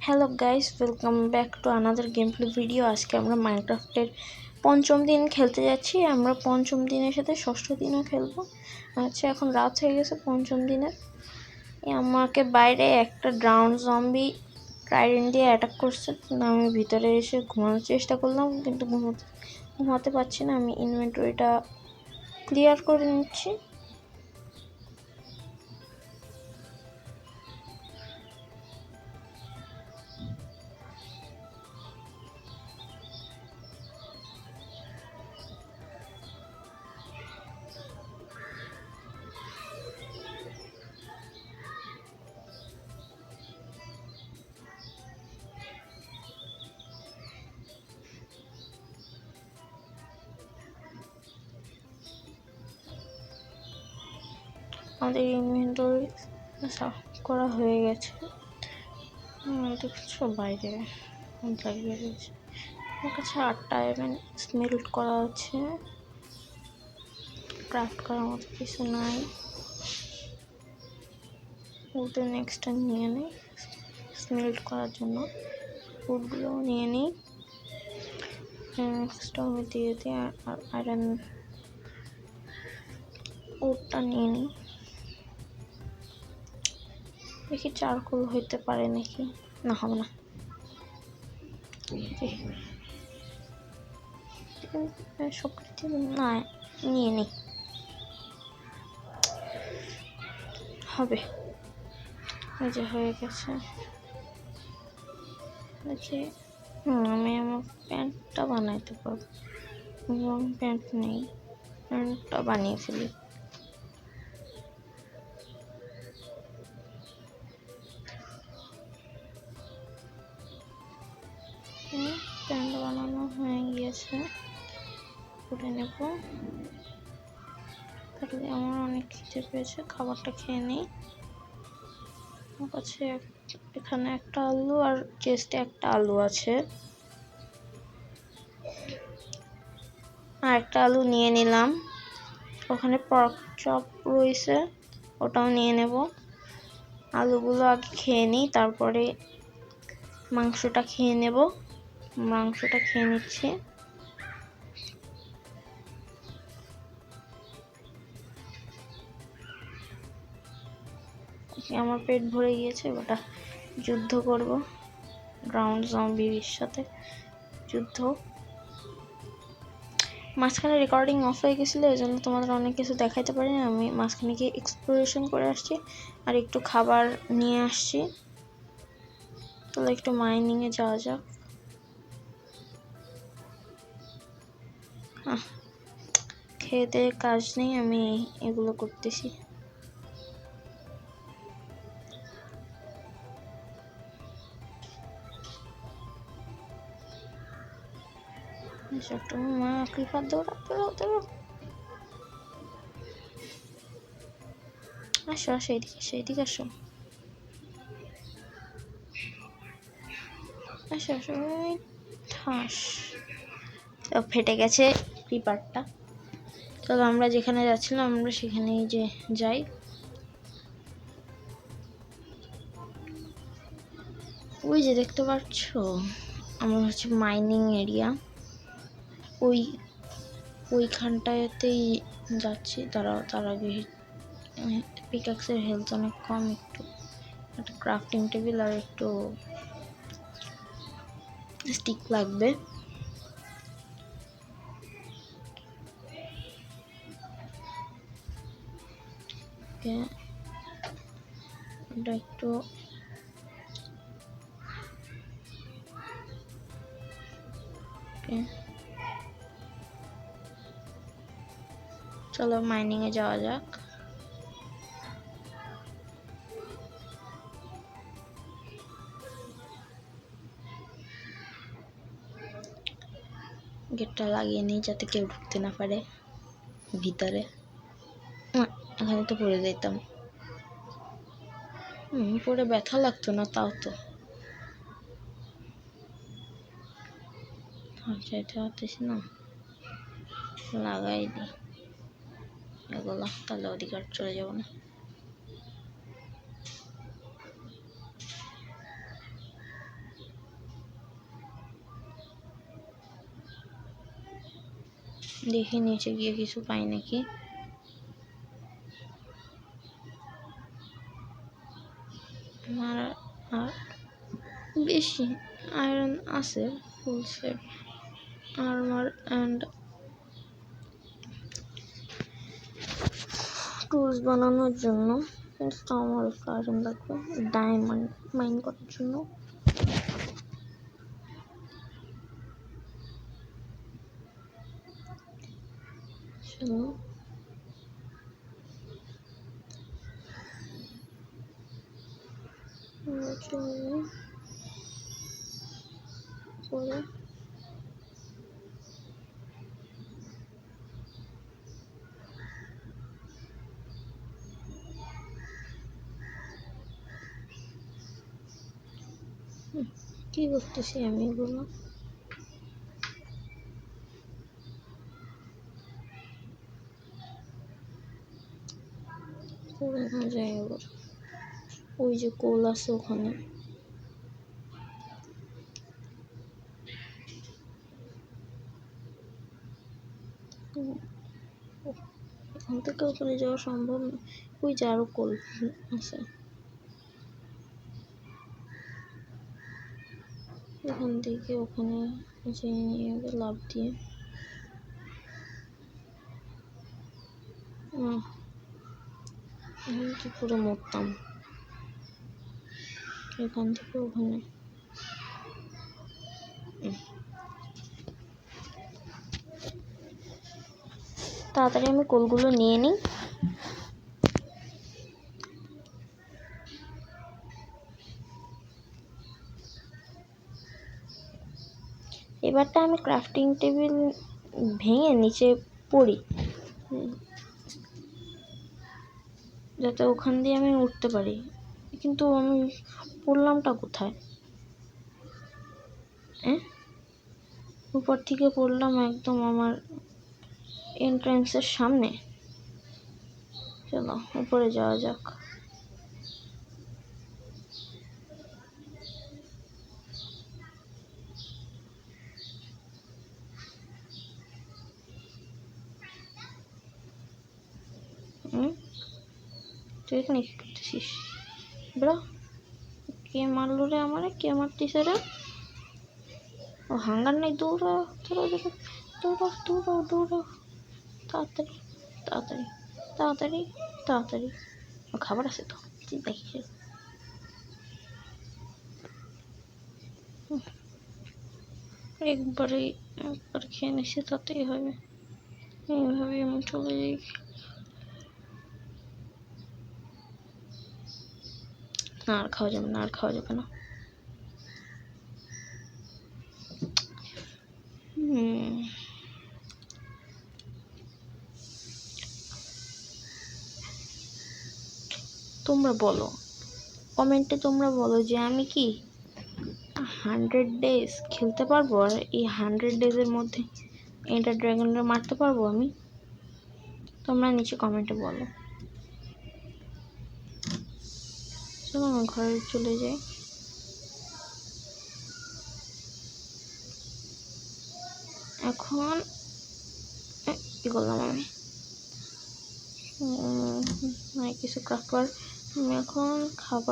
Hello guys, welcome back to another game play video. আজকে আমরা মাইনক্রাফটের পঞ্চম দিন খেলতে যাচ্ছি। আমরা পঞ্চম দিনের সাথে ষষ্ঠ দিনও খেলবো। আচ্ছা, এখন রাত হয়ে গেছে পঞ্চম দিনের। আমাকে বাইরে একটা ড্রাউন জম্বি ট্রাইডেন্ট দিয়ে অ্যাটাক করছে। আমি ভিতরে এসে ঘুমানোর চেষ্টা করলাম, কিন্তু ঘুমাতে পারছি না। আমি ইনভেন্টরিটা ক্লিয়ার করে নিচ্ছি। আমাদের ইনভেন্টরি সাফ করা হয়ে গেছে। দেখছো বাইরে লাগিয়ে রয়েছে। আমার কাছে 8টা ডায়মন্ড স্মেল্ট করা আছে। ক্রাফট করার মতো কিছু নাই বলতে নেক্সটটা নিয়ে নিই স্মেল্ট করার জন্য। ফুডগুলোও নিয়ে নিই। নেক্সটটা আমি দিয়ে দিই। আর আয়রন উডটা নিয়ে নিই। দেখি চারকোল হইতে পারে নাকি। না, হবে না। সব কিছু না নিয়ে নিই, হবে। এই যে হয়ে গেছে। দেখি আমি আমার প্যান্টটা বানাইতে পারবো। এবং প্যান্ট নেই, প্যান্টটা বানিয়ে ফেলি। প্যান্ট বানানো হয়ে গিয়েছে, করে নেব। তাহলে আমার অনেক খিদে পেয়েছে, খাবারটা খেয়ে নিই। আমার কাছে এখানে একটা আলু আর চেস্টে একটা আলু আছে। আর একটা আলু নিয়ে নিলাম। ওখানে পর্ক চপ রয়েছে, ওটাও নিয়ে নেব। আলুগুলো আগে খেয়ে নিই, তারপরে মাংসটা খেয়ে নেব। মাংসটা খেয়ে নিচ্ছি। আমার পেট ভরে গিয়েছে। ওটা যুদ্ধ করব, গ্রাউন্ড জম্বির সাথে যুদ্ধ। মাঝখানে রেকর্ডিং অফ হয়ে গেছিলো, এই জন্য তোমাদের অনেক কিছু দেখাইতে পারিনি। আমি মাঝখানে গিয়ে এক্সপ্লোরেশন করে আসছি আর একটু খাবার নিয়ে আসছি। তাহলে একটু মাইনিংয়ে যাওয়া যাক। খেতে কাজ নেই, আমি এগুলো করতেছি। মা ক্রিপার দৌড়া দৌড়াও দৌড়াও। আসো আসো, এইদিকে আসো। আসো আসো। ঠাস ফেটে গেছে ক্রিপারটা। চলো আমরা যেখানে যাচ্ছিলাম আমরা সেখানেই যে যাই। ওই যে দেখতে পাচ্ছ, আমরা হচ্ছে মাইনিং এরিয়া, ওইখানটাতেই যাচ্ছি। তার আগে পিকাক্সের হেলথ অনেক কম, একটু একটা ক্রাফটিং টেবিল আর একটু স্টিক লাগবে। এটা একটু চলো মাইনিংয়ে যাওয়া যাক। গেটটা লাগিয়ে নিই যাতে কেউ ঢুকতে না পারে ভিতরে। এখানে তো পড়ে যেতাম। পড়ে ব্যথা লাগতো না, তাও তো যেতে পারতেছি না। লাগাই দিই এগুলো, তাহলে অধিকার চলে যাব না। দেখি নিচে গিয়ে কিছু পাই নাকি। আর বেশি আয়রন আছে, full set armour and tools বানানোর জন্য, কিন্তু আমার আয়রন লাগবে ডায়মন্ড মাইন করার জন্য। পরে কি করতেছি আমি এগুলো? যায় আবার ওই যে কোল আছে ওখানে। এখান থেকে ওখানে যাওয়া সম্ভব না, ওই যে আরো কোল আছে, এখান থেকে ওখানে যেয়ে নিয়ে লাভ দিয়ে এখন তো পুরো মরতাম এখান থেকে ওখানে। তাড়াতাড়ি আমি কোলগুলো নিয়ে নিই। এবারটা আমি ক্রাফটিং টেবিল ভেঙে নিচে পড়ি, যাতে ওখান দিয়ে আমি উঠতে পারি, কিন্তু আমি পড়লামটা কোথায়? উপর থেকে পড়লাম একদম আমার এন্ট্রান্সের সামনে। চলো উপরে যাওয়া যাক। তুই এখানে কি করতেছিস? ব্রো কে মারলো রে আমারে? কে মারতেছে রে? ও হাঙ্গার নেই, দৌড়া দৌড়া দৌড়া দৌড়া দৌড়া, তাড়াতাড়ি তাড়াতাড়ি তাড়াতাড়ি তাড়াতাড়ি। খাবার আছে তো, চিন্তা কিসের? একবার খেয়ে নিচ্ছে তাতেই হবে। এইভাবে আমি চলে যাই। না আর খাওয়া যাবে না, আর খাওয়া যাবে না। তোমরা বলো কমেন্টে, তোমরা বলো যে আমি কি 100 ডেজ খেলতে পারবো, আর এই 100 ডেজের মধ্যে এন্ডার ড্রাগনটা মারতে পারবো আমি? তোমরা নিচে কমেন্টে বলো। চলো আমি ঘরে চলে যাই। এখন কি করলাম আমি? কিছু ক্রাফট, আমি এখন খাবার